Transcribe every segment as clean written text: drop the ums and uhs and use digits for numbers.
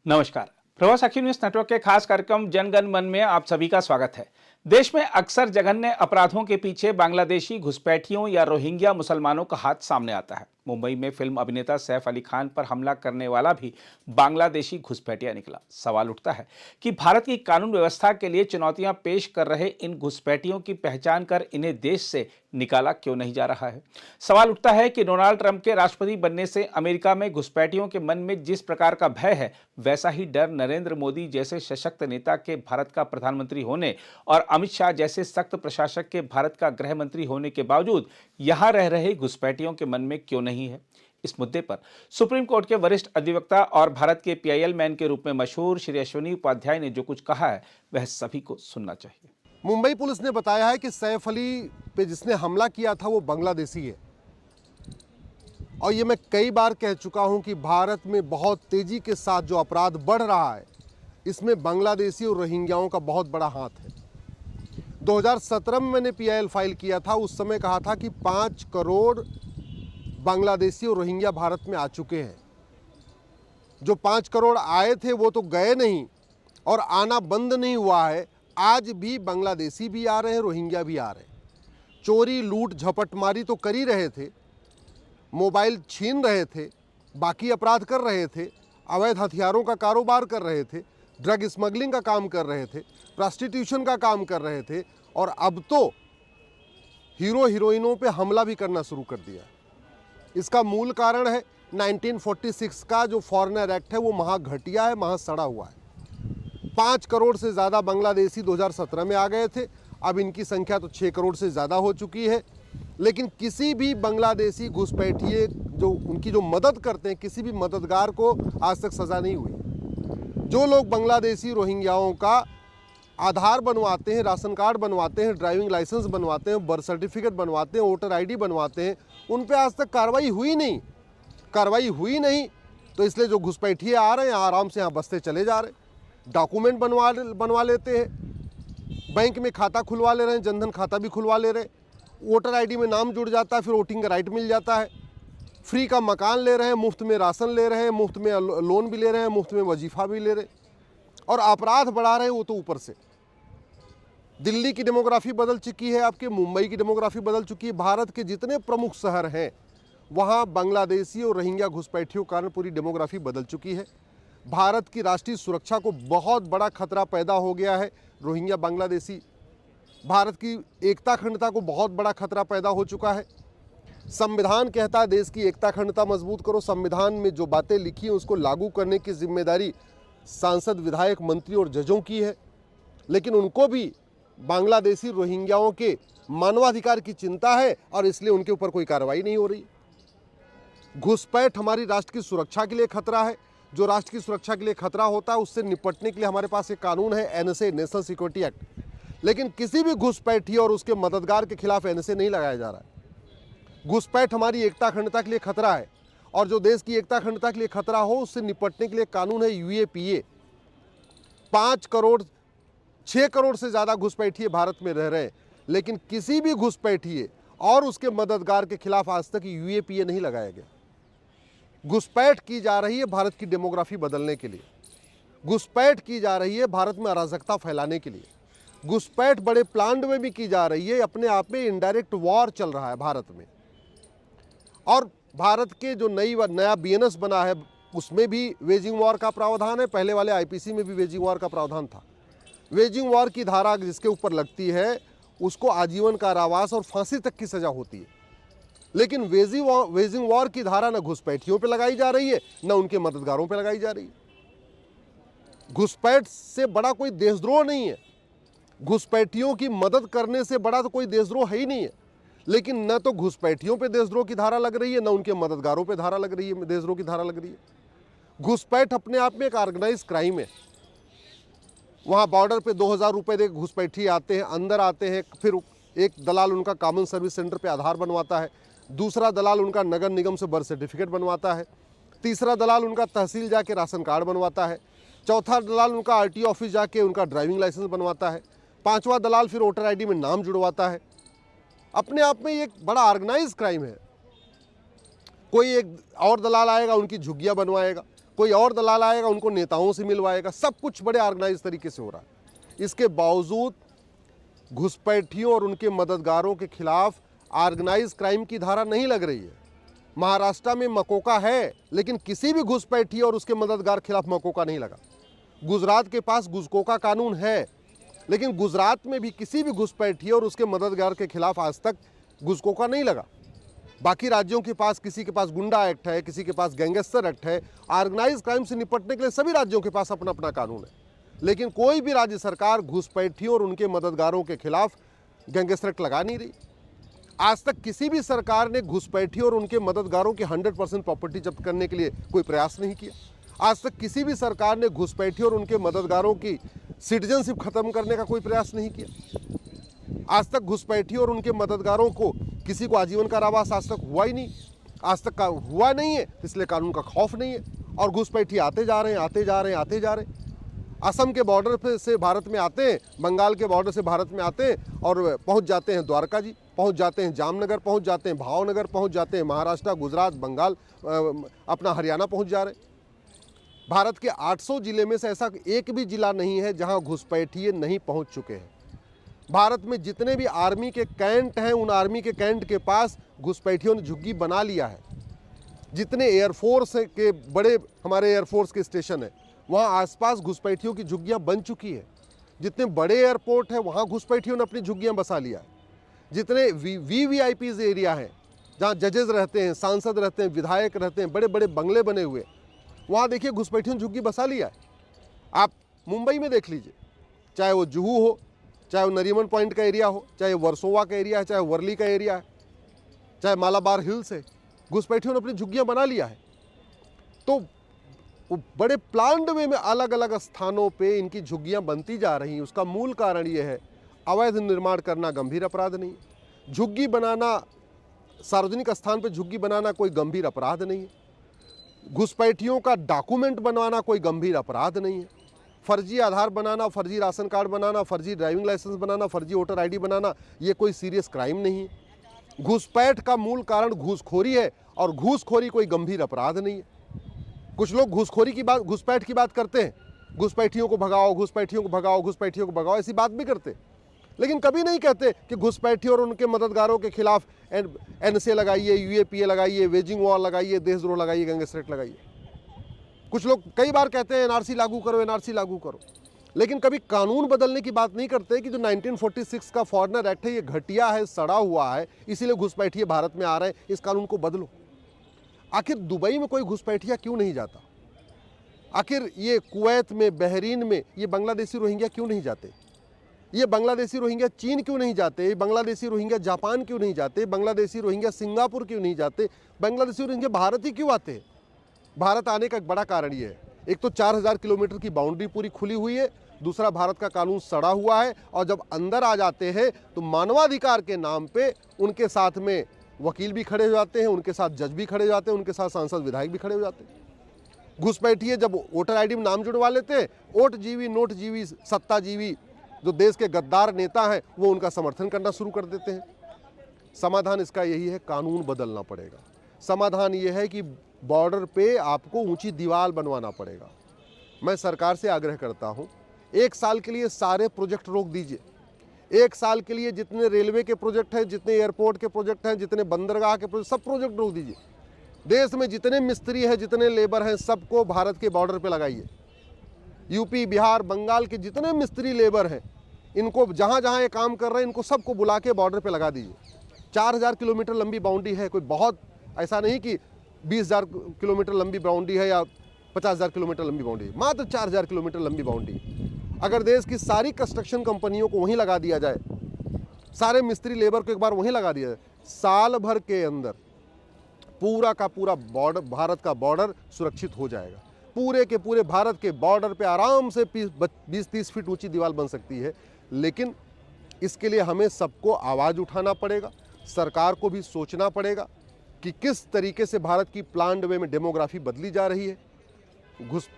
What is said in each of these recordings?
नमस्कार। प्रवास अखिल news network के खास कार्यक्रम जनगण मन में आप सभी का स्वागत है। देश में अक्सर जघन्य अपराधों के पीछे बांग्लादेशी घुसपैठियों या रोहिंग्या मुसलमानों का हाथ सामने आता है। मुंबई में फिल्म अभिनेता सैफ अली खान पर हमला करने वाला भी बांग्लादेशी घुसपैठिया निकला। सवाल उठता है कि भारत की कानून व्यवस्था के लिए चुनौतियां पेश कर रहे इन घुसपैठियों की पहचान कर इन्हें देश से निकाला क्यों नहीं जा रहा है। सवाल उठता है कि डोनाल्ड ट्रंप के राष्ट्रपति बनने से अमेरिका में घुसपैठियों के मन में जिस प्रकार का भय है, वैसा ही डर नरेंद्र मोदी जैसे सशक्त नेता के भारत का प्रधानमंत्री होने और अमित शाह जैसे सख्त प्रशासक के भारत का गृह मंत्री होने के बावजूद यहां रह रहे घुसपैठियों के मन में क्यों नहीं है। इस मुद्दे पर सुप्रीम कोर्ट के वरिष्ठ अधिवक्ता और भारत के पीआईएल मैन के रूप में मशहूर श्री अश्विनी उपाध्याय ने जो कुछ कहा है वह सभी को सुनना चाहिए। मुंबई पुलिस ने बताया है कि सैफ अली पे जिसने हमला किया था वो बांग्लादेशी है। और ये मैं कई बार कह चुका हूं कि भारत में बहुत तेजी के साथ जो अपराध बढ़ रहा है इसमें बांग्लादेशी और रोहिंग्याओं का बहुत बड़ा हाथ है। 2017 में मैंने पीआईएल फाइल किया था, उस समय कहा था कि 5 करोड़ बांग्लादेशी और रोहिंग्या भारत में आ चुके हैं। जो 5 करोड़ आए थे वो तो गए नहीं और आना बंद नहीं हुआ है। आज भी बांग्लादेशी भी आ रहे हैं, रोहिंग्या भी आ रहे हैं। चोरी लूट झपटमारी तो कर ही रहे थे, मोबाइल छीन रहे थे, बाकी अपराध कर रहे थे, अवैध हथियारों का कारोबार कर रहे थे, ड्रग स्मगलिंग का काम कर रहे थे, प्रॉस्टिट्यूशन का काम कर रहे थे और अब तो हीरो हीरोइनों पे हमला भी करना शुरू कर दिया। इसका मूल कारण है 1946 का जो फॉरेनर एक्ट है, वो महा घटिया है, महा सड़ा हुआ है। 5 करोड़ से ज़्यादा बांग्लादेशी 2017 में आ गए थे, अब इनकी संख्या तो 6 करोड़ से ज़्यादा हो चुकी है। लेकिन किसी भी बांग्लादेशी घुसपैठिए जो उनकी जो मदद करते हैं, किसी भी मददगार को आज तक सज़ा नहीं हुई। जो लोग बांग्लादेशी रोहिंग्याओं का आधार बनवाते हैं, राशन कार्ड बनवाते हैं, ड्राइविंग लाइसेंस बनवाते हैं, बर्थ सर्टिफिकेट बनवाते हैं, वोटर आईडी बनवाते हैं, उन पे आज तक कार्रवाई हुई नहीं। तो इसलिए जो घुसपैठिए आ रहे हैं आराम से यहाँ बसते चले जा रहे हैं, डॉक्यूमेंट बनवा लेते हैं, बैंक में खाता खुलवा ले रहे हैं, जनधन खाता भी खुलवा ले रहे हैं, वोटर आईडी में नाम जुड़ जाता है, फिर वोटिंग का राइट मिल जाता है, फ्री का मकान ले रहे हैं, मुफ्त में राशन ले रहे हैं, मुफ्त में लोन भी ले रहे हैं, मुफ्त में वजीफा भी ले रहे हैं और अपराध बढ़ा रहे हैं वो तो ऊपर से। दिल्ली की डेमोग्राफी बदल चुकी है, आपके मुंबई की डेमोग्राफी बदल चुकी है। भारत के जितने प्रमुख शहर हैं वहाँ बांग्लादेशी और रोहिंग्या घुसपैठियों के कारण पूरी डेमोग्राफी बदल चुकी है। भारत की राष्ट्रीय सुरक्षा को बहुत बड़ा खतरा पैदा हो गया है। रोहिंग्या बांग्लादेशी भारत की एकता अखंडता को बहुत बड़ा खतरा पैदा हो चुका है। संविधान कहता है देश की एकता अखंडता मजबूत करो। संविधान में जो बातें लिखी हैं उसको लागू करने की जिम्मेदारी सांसद, विधायक, मंत्री और जजों की है, लेकिन उनको भी बांग्लादेशी रोहिंग्याओं के मानवाधिकार की चिंता है और इसलिए उनके ऊपर कोई कार्रवाई नहीं हो रही। घुसपैठ हमारी राष्ट्र की सुरक्षा के लिए खतरा है। जो राष्ट्र की सुरक्षा के लिए खतरा होता है उससे निपटने के लिए हमारे पास एक कानून है, एनएसए, नेशनल सिक्योरिटी एक्ट। लेकिन किसी भी घुसपैठी और उसके मददगार के खिलाफ एनएसए नहीं लगाया जा रहा है। घुसपैठ हमारी एकता अखंडता के लिए खतरा है और जो देश की एकता अखंडता के लिए खतरा हो उससे निपटने के लिए कानून है यूएपीए। 6 करोड़ से ज़्यादा घुसपैठिए भारत में रह रहे हैं, लेकिन किसी भी घुसपैठिए और उसके मददगार के खिलाफ आज तक यूएपीए नहीं लगाया गया। घुसपैठ की जा रही है भारत की डेमोग्राफी बदलने के लिए, घुसपैठ की जा रही है भारत में अराजकता फैलाने के लिए, घुसपैठ बड़े प्लान में भी की जा रही है। अपने आप में इनडायरेक्ट वॉर चल रहा है भारत में। और भारत के जो नया बीएनएस बना है उसमें भी वेजिंग वॉर का प्रावधान है। पहले वाले आईपीसी में भी वेजिंग वॉर का प्रावधान था। वेजिंग वॉर की धारा जिसके ऊपर लगती है उसको आजीवन कारावास और फांसी तक की सजा होती है। लेकिन वेजिंग वॉर की धारा न घुसपैठियों पे लगाई जा रही है न उनके मददगारों पे लगाई जा रही है। घुसपैठ से बड़ा कोई देशद्रोह नहीं है, घुसपैठियों की मदद करने से बड़ा तो कोई देशद्रोह है ही नहीं है। लेकिन न तो घुसपैठियों पे देशद्रोह की धारा लग रही है, न उनके मददगारों पे धारा लग रही है, देशद्रोह की धारा लग रही है। घुसपैठ अपने आप में एक ऑर्गेनाइज क्राइम है। वहाँ बॉर्डर पे 2000 रुपये दे घुसपैठी आते हैं, अंदर आते हैं, फिर एक दलाल उनका कॉमन सर्विस सेंटर पे आधार बनवाता है, दूसरा दलाल उनका नगर निगम से बर्थ सर्टिफिकेट बनवाता है, तीसरा दलाल उनका तहसील जाके राशन कार्ड बनवाता है, चौथा दलाल उनका आरटीओ ऑफिस जाके उनका ड्राइविंग लाइसेंस बनवाता है, पांचवा दलाल फिर वोटर आईडी में नाम जुड़वाता है। अपने आप में ये एक बड़ा ऑर्गेनाइज क्राइम है। कोई एक और दलाल आएगा, उनकी झुग्गियाँ बनवाएगा, कोई और दलाल आएगा, उनको नेताओं से मिलवाएगा। सब कुछ बड़े ऑर्गेनाइज तरीके से हो रहा है। इसके बावजूद घुसपैठियों और उनके मददगारों के खिलाफ ऑर्गेनाइज क्राइम की धारा नहीं लग रही है। महाराष्ट्र में मकोका है, लेकिन किसी भी घुसपैठी और उसके मददगार खिलाफ मकोका नहीं लगा। गुजरात के पास गुजकोका कानून है, लेकिन गुजरात में भी किसी भी घुसपैठी और उसके मददगार के खिलाफ आज तक गुजकोका नहीं लगा। बाकी राज्यों के पास, किसी के पास गुंडा एक्ट है, किसी के पास गैंगस्टर एक्ट है। ऑर्गेनाइज क्राइम से निपटने के लिए सभी राज्यों के पास अपना अपना कानून है, लेकिन कोई भी राज्य सरकार घुसपैठियों और उनके मददगारों के खिलाफ गैंगस्टर एक्ट लगा नहीं रही। आज तक किसी भी सरकार ने घुसपैठियों और उनके मददगारों की 100% प्रॉपर्टी जब्त करने के लिए कोई प्रयास नहीं किया। आज तक किसी भी सरकार ने घुसपैठियों और उनके मददगारों की सिटीजनशिप खत्म करने का कोई प्रयास नहीं किया। आज तक घुसपैठियों और उनके मददगारों को किसी को आजीवन कारावास आज तक हुआ ही नहीं, आज तक हुआ नहीं है, इसलिए कानून का खौफ नहीं है। और घुसपैठी आते जा रहे हैं, आते जा रहे हैं, आते जा रहे हैं। असम के बॉर्डर पे से भारत में आते हैं, बंगाल के बॉर्डर से भारत में आते हैं और पहुंच जाते हैं द्वारका जी, पहुंच जाते हैं जामनगर, पहुंच जाते हैं भावनगर, पहुंच जाते हैं महाराष्ट्र, गुजरात, बंगाल, अपना हरियाणा पहुंच जा रहे हैं। भारत के 800 जिले में से ऐसा एक भी जिला नहीं है जहां घुसपैठिए नहीं पहुंच चुके हैं। भारत में जितने भी आर्मी के कैंट हैं, उन आर्मी के कैंट के पास घुसपैठियों ने झुग्गी बना लिया है। जितने एयरफोर्स के बड़े हमारे एयरफोर्स के स्टेशन है, वहाँ आसपास घुसपैठियों की झुग्गियाँ बन चुकी है। जितने बड़े एयरपोर्ट है, वहाँ घुसपैठियों ने अपनी झुग्गियाँ बसा लिया है। जितने VVIPs एरिया हैं, जहाँ जजेस रहते हैं, सांसद रहते हैं, विधायक रहते हैं, बड़े बड़े बंगले बने हुए, वहाँ देखिए घुसपैठियों ने झुग्गी बसा लिया है। आप मुंबई में देख लीजिए, चाहे वो जुहू हो, चाहे वो नरीमन पॉइंट का एरिया हो, चाहे वर्सोवा का एरिया है, चाहे वर्ली का एरिया है, चाहे मालाबार हिल्स है, घुसपैठियों ने अपनी झुग्गियाँ बना लिया है। तो वो बड़े प्लान्ड वे में अलग अलग स्थानों पे इनकी झुग्गियाँ बनती जा रही हैं। उसका मूल कारण ये है, अवैध निर्माण करना गंभीर अपराध नहीं है। झुग्गी बनाना, सार्वजनिक स्थान पे झुग्गी बनाना कोई गंभीर अपराध नहीं है। घुसपैठियों का डॉक्यूमेंट बनवाना कोई गंभीर अपराध नहीं है। फर्जी आधार बनाना, फर्जी राशन कार्ड बनाना, फर्जी ड्राइविंग लाइसेंस बनाना, फर्जी वोटर ID बनाना, ये कोई सीरियस क्राइम नहीं है। घुसपैठ का मूल कारण घूसखोरी है और घूसखोरी कोई गंभीर अपराध नहीं है। कुछ लोग घूसखोरी की बात, घुसपैठ की बात करते हैं, घुसपैठियों को भगाओ, घुसपैठियों को भगाओ, घुसपैठियों को भगाओ, ऐसी बात भी करते, लेकिन कभी नहीं कहते कि घुसपैठी और उनके मददगारों के खिलाफ NSA लगाइए, UAPA लगाइए, वेजिंग वॉर लगाइए, देशद्रोह लगाइए, गैंगस्टर एक्ट लगाइए। कुछ लोग कई बार कहते हैं NRC लागू करो, NRC लागू करो, लेकिन कभी कानून बदलने की बात नहीं करते कि जो 1946 का फॉरेनर एक्ट है, ये घटिया है, सड़ा हुआ है, इसीलिए घुसपैठिए भारत में आ रहे हैं, इस कानून को बदलो। आखिर दुबई में कोई घुसपैठिया क्यों नहीं जाता? आखिर ये कुवैत में, बहरीन में ये बांग्लादेशी रोहिंग्या क्यों नहीं जाते? ये बांग्लादेशी रोहिंग्या चीन क्यों नहीं जाते? ये बांग्लादेशी रोहिंग्या जापान क्यों नहीं जाते? बांग्लादेशी रोहिंग्या सिंगापुर क्यों नहीं जाते? बांग्लादेशी रोहिंग्या भारत ही क्यों आते हैं? भारत आने का एक बड़ा कारण ये है, एक तो 4000 किलोमीटर की बाउंड्री पूरी खुली हुई है, दूसरा भारत का कानून सड़ा हुआ है, और जब अंदर आ जाते हैं तो मानवाधिकार के नाम पे उनके साथ में वकील भी खड़े हो जाते हैं, उनके साथ जज भी खड़े हो जाते हैं, उनके साथ सांसद विधायक भी खड़े हो जाते हैं। घुसपैठिए जब वोटर ID में नाम जुड़वा लेते हैं, ओट जीवी, नोट जीवी, सत्ता जीवी जो देश के गद्दार नेता हैं, वो उनका समर्थन करना शुरू कर देते हैं। समाधान इसका यही है, कानून बदलना पड़ेगा। समाधान ये है कि बॉर्डर पे आपको ऊंची दीवार बनवाना पड़ेगा। मैं सरकार से आग्रह करता हूं, 1 साल के लिए सारे प्रोजेक्ट रोक दीजिए। 1 साल के लिए जितने रेलवे के प्रोजेक्ट हैं, जितने एयरपोर्ट के प्रोजेक्ट हैं, जितने बंदरगाह के प्रोजेक्ट, सब प्रोजेक्ट रोक दीजिए। देश में जितने मिस्त्री हैं, जितने लेबर हैं, सबको भारत के बॉर्डर पे लगाइए। यूपी, बिहार, बंगाल के जितने मिस्त्री लेबर हैं, इनको जहाँ जहाँ ये काम कर रहे हैं, इनको सबको बुला के बॉर्डर पे लगा दीजिए। 4000 किलोमीटर लंबी बाउंड्री है, कोई बहुत ऐसा नहीं कि 20,000 किलोमीटर लंबी बाउंड्री है या 50,000 किलोमीटर लंबी बाउंड्री, मात्र 4000 किलोमीटर लंबी बाउंड्री। अगर देश की सारी कंस्ट्रक्शन कंपनियों को वहीं लगा दिया जाए, सारे मिस्त्री लेबर को एक बार वहीं लगा दिया जाए, साल भर के अंदर पूरा का पूरा बॉर्डर, भारत का बॉर्डर सुरक्षित हो जाएगा। पूरे के पूरे भारत के बॉर्डर पे आराम से 20-30 फीट ऊंची दीवार बन सकती है। लेकिन इसके लिए हमें सबको आवाज़ उठाना पड़ेगा, सरकार को भी सोचना पड़ेगा कि किस तरीके से भारत की प्लान्ड वे में डेमोग्राफी बदली जा रही है।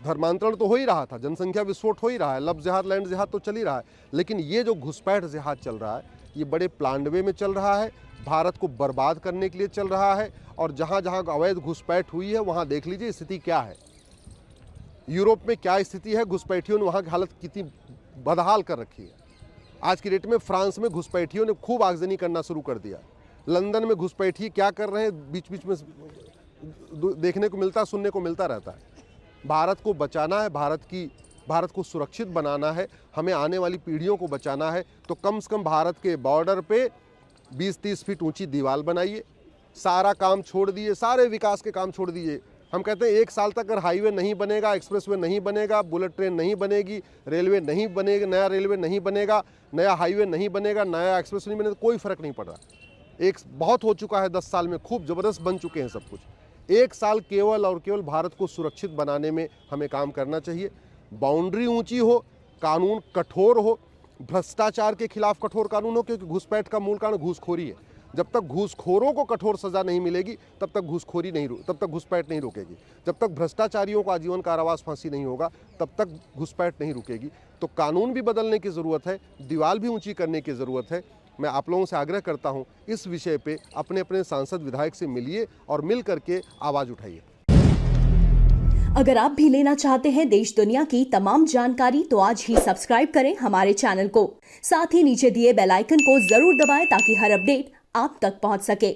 धर्मांतरण तो हो ही रहा था, जनसंख्या विस्फोट हो ही रहा है, लब जिहाद, लैंड जिहाद तो चल ही रहा है, लेकिन ये जो घुसपैठ जिहाद चल रहा है, ये बड़े प्लान्ड वे में चल रहा है, भारत को बर्बाद करने के लिए चल रहा है। और जहाँ जहाँ अवैध घुसपैठ हुई है, वहाँ देख लीजिए स्थिति क्या है। यूरोप में क्या स्थिति है, घुसपैठियों ने वहाँ की हालत कितनी बदहाल कर रखी है। आज की डेट में फ्रांस में घुसपैठियों ने खूब आगजनी करना शुरू कर दिया। लंदन में घुसपैठिए क्या कर रहे हैं बीच बीच में देखने को मिलता, सुनने को मिलता रहता है। भारत को बचाना है, भारत को सुरक्षित बनाना है, हमें आने वाली पीढ़ियों को बचाना है, तो कम से कम भारत के बॉर्डर पे 20-30 फीट ऊंची दीवार बनाइए। सारा काम छोड़ दिए, सारे विकास के काम छोड़ दीजिए। हम कहते हैं 1 साल तक अगर हाईवे नहीं बनेगा, एक्सप्रेसवे नहीं बनेगा, बुलेट ट्रेन नहीं बनेगी, रेलवे नहीं बनेगा, नया रेलवे नहीं बनेगा, नया हाईवे नहीं बनेगा, नया एक्सप्रेस नहीं बनेगा, कोई फर्क नहीं पड़ रहा। एक बहुत हो चुका है, 10 साल में खूब ज़बरदस्त बन चुके हैं सब कुछ। 1 साल केवल और केवल भारत को सुरक्षित बनाने में हमें काम करना चाहिए। बाउंड्री ऊंची हो, कानून कठोर हो, भ्रष्टाचार के खिलाफ कठोर कानून हो, क्योंकि घुसपैठ का मूल कारण घूसखोरी है। जब तक घूसखोरों को कठोर सजा नहीं मिलेगी तब तक घुसपैठ नहीं रुकेगी। जब तक भ्रष्टाचारियों को आजीवन कारावास फांसी नहीं होगा तब तक घुसपैठ नहीं रुकेगी। तो कानून भी बदलने की ज़रूरत है, दीवार भी ऊंची करने की ज़रूरत है। मैं आप लोगों से आग्रह करता हूं, इस विषय पे अपने अपने सांसद विधायक से मिलिए और मिल करके आवाज़ उठाइए। अगर आप भी लेना चाहते हैं देश दुनिया की तमाम जानकारी तो आज ही सब्सक्राइब करें हमारे चैनल को। साथ ही नीचे दिए बेल आइकन को जरूर दबाएं ताकि हर अपडेट आप तक पहुंच सके।